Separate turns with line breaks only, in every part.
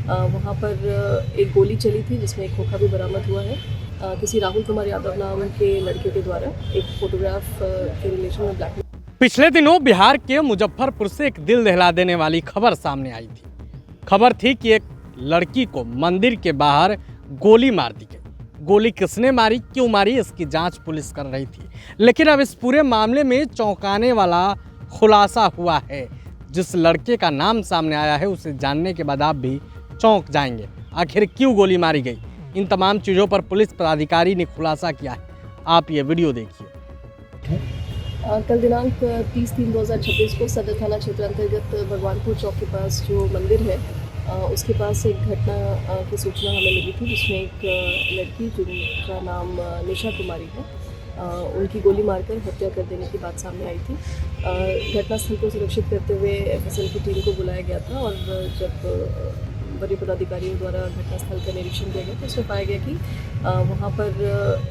वहाँ पर एक गोली चली थी जिसमें एक खोखा भी बरामद हुआ है। किसी राहुल कुमार यादव नाम के लड़के के द्वारा एक फोटोग्राफ के रिलेशन में ब्लैकमेल।
पिछले दिनों बिहार के मुजफ्फरपुर से एक दिल दहला देने वाली खबर सामने आई थी। खबर थी कि एक लड़की को मंदिर के बाहर गोली मार दी गई। गोली किसने मारी, क्यों मारी, इसकी जांच पुलिस कर रही थी। लेकिन अब इस पूरे मामले में चौंकाने वाला खुलासा हुआ है। जिस लड़के का नाम सामने आया है उसे जानने के बाद आप भी चौंक जाएंगे। आखिर क्यों गोली मारी गई, इन तमाम चीज़ों पर पुलिस पदाधिकारी ने खुलासा किया है। आप ये वीडियो देखिए।
कल दिनांक 30/3/2026 को सदर थाना क्षेत्र अंतर्गत भगवानपुर चौक के पास जो मंदिर है उसके पास एक घटना की सूचना हमें मिली थी, जिसमें एक लड़की जिनका नाम निशा कुमारी है, उनकी गोली मारकर हत्या कर देने की बात सामने आई थी। घटनास्थल को सुरक्षित करते हुए एफएसएल की टीम को बुलाया गया था और जब वरीय पदाधिकारियों द्वारा घटनास्थल का निरीक्षण किया गया तो उसमें पाया गया कि वहाँ पर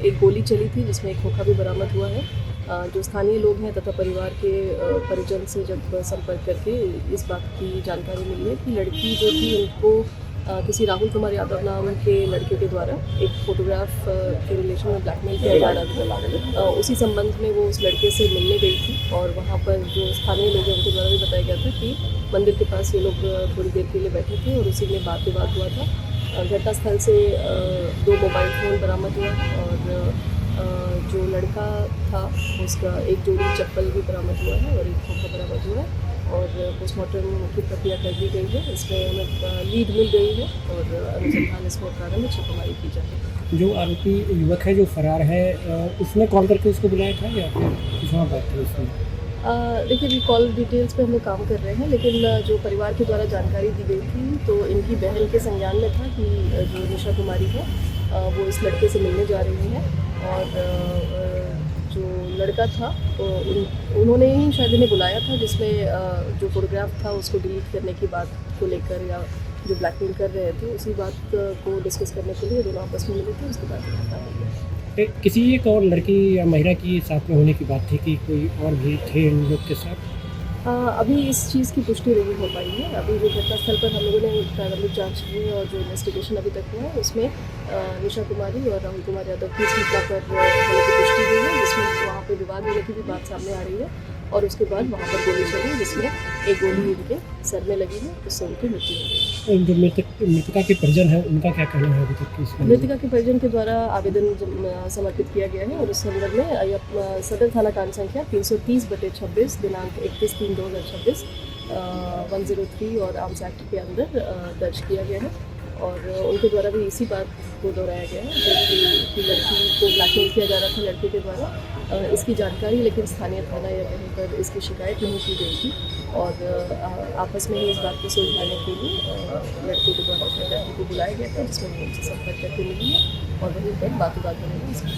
एक गोली चली थी जिसमें एक खोखा भी बरामद हुआ है। जो स्थानीय लोग हैं तथा परिवार के परिजन से जब संपर्क करके इस बात की जानकारी मिली है कि लड़की जो थी उनको किसी राहुल कुमार यादव नाम के लड़के के द्वारा एक फोटोग्राफ के रिलेशन में ब्लैकमेल किया जा रहा था। उसी संबंध में वो उस लड़के से मिलने गई थी और वहाँ पर जो स्थानीय लोग हैं उनके द्वारा भी बताया गया था कि मंदिर के पास ये लोग थोड़ी देर के लिए बैठे थे और उसी में बात विवाद हुआ था। घटनास्थल से 2 मोबाइल फ़ोन बरामद हुआ और जो लड़का था उसका एक जोड़ी चप्पल भी बरामद हुआ है और एक खोखा बरामद हुआ है और पोस्टमार्टम की प्रक्रिया कर दी गई है। इसमें हमें लीड मिल गई है और अनुसंधान इसमें प्रारंभिक छापेमारी की जाएगी।
जो आरोपी युवक है जो फरार है, उसने कॉल करके उसको बुलाया था या फिर किस वहाँ बात थी उसमें?
देखिए, अभी कॉल डिटेल्स पे हम लोग काम कर रहे हैं, लेकिन जो परिवार के द्वारा जानकारी दी गई थी तो इनकी बहन के संज्ञान में था कि जो निशा कुमारी है वो इस लड़के से मिलने जा रही है और जो लड़का था उन्होंने ही शायद इन्हें बुलाया था, जिसमें जो फोटोग्राफ था उसको डिलीट करने की बात को लेकर या जो ब्लैकमेल कर रहे थे उसी बात को डिस्कस करने के लिए दोनों आपस में मिले थे। उसके बाद घटना हो गई।
किसी एक और लड़की या महिला की साथ में होने की बात थी कि कोई और भी थे इन लोग के साथ?
अभी इस चीज़ की पुष्टि नहीं हो पाई है। अभी जो घटनास्थल पर हम लोगों ने प्रारंभिक जांच की है और जो इन्वेस्टिगेशन अभी तक हुआ है उसमें निशा कुमारी और राहुल कुमार यादव की इस घटना पर होने की पुष्टि हुई है, जिसमें वहाँ पर विवाद होने की भी बात सामने आ रही है और उसके बाद वहाँ पर गोली चली जिसमें एक गोली उनके सर में लगी है, उससे उनकी मृत्यु हो गई।
जो मृतका के परिजन है उनका क्या कहना है अभी तक की इसमें?
मृतका के परिजन के द्वारा आवेदन समर्पित किया गया है और उस संदर्भ में सदर थाना कांड संख्या 330/26 दिनांक 31/3/2026 103 और आर्म्स एक्ट के अंदर दर्ज किया गया है और उनके द्वारा भी इसी बात को दोहराया गया है कि लड़की को ब्लैकमेल किया जा रहा था लड़के के द्वारा। इसकी जानकारी लेकिन स्थानीय थाना या कहीं पर इसकी शिकायत नहीं की गई थी और आपस में ही इस बात को सुलझाने के लिए लड़के के द्वारा लड़की को बुलाया गया था, जिसमें वो उनसे संपर्क करके मिली है और वहीं पर बात बनेगी इसकी।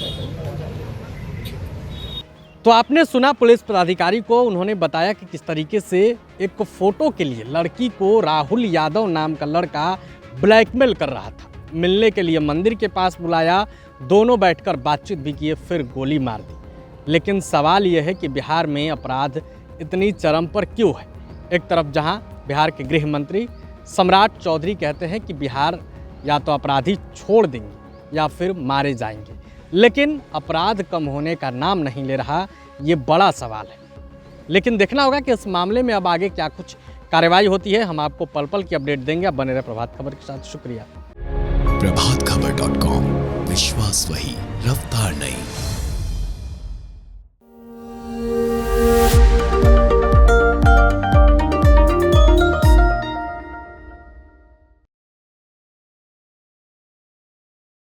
तो आपने सुना पुलिस पदाधिकारी को, उन्होंने बताया कि किस तरीके से एक फ़ोटो के लिए लड़की को राहुल यादव नाम का लड़का ब्लैकमेल कर रहा था। मिलने के लिए मंदिर के पास बुलाया, दोनों बैठकर बातचीत भी किए, फिर गोली मार दी। लेकिन सवाल यह है कि बिहार में अपराध इतनी चरम पर क्यों है। एक तरफ जहां बिहार के गृह मंत्री सम्राट चौधरी कहते हैं कि बिहार या तो अपराधी छोड़ देंगे या फिर मारे जाएंगे, लेकिन अपराध कम होने का नाम नहीं ले रहा, ये बड़ा सवाल है। लेकिन देखना होगा कि इस मामले में अब आगे क्या कुछ कार्रवाई होती है। हम आपको पल पल की अपडेट देंगे। अब बने रहे प्रभात खबर के साथ। शुक्रिया।
प्रभातखबर.com, विश्वास वही, रफ्तार नहीं।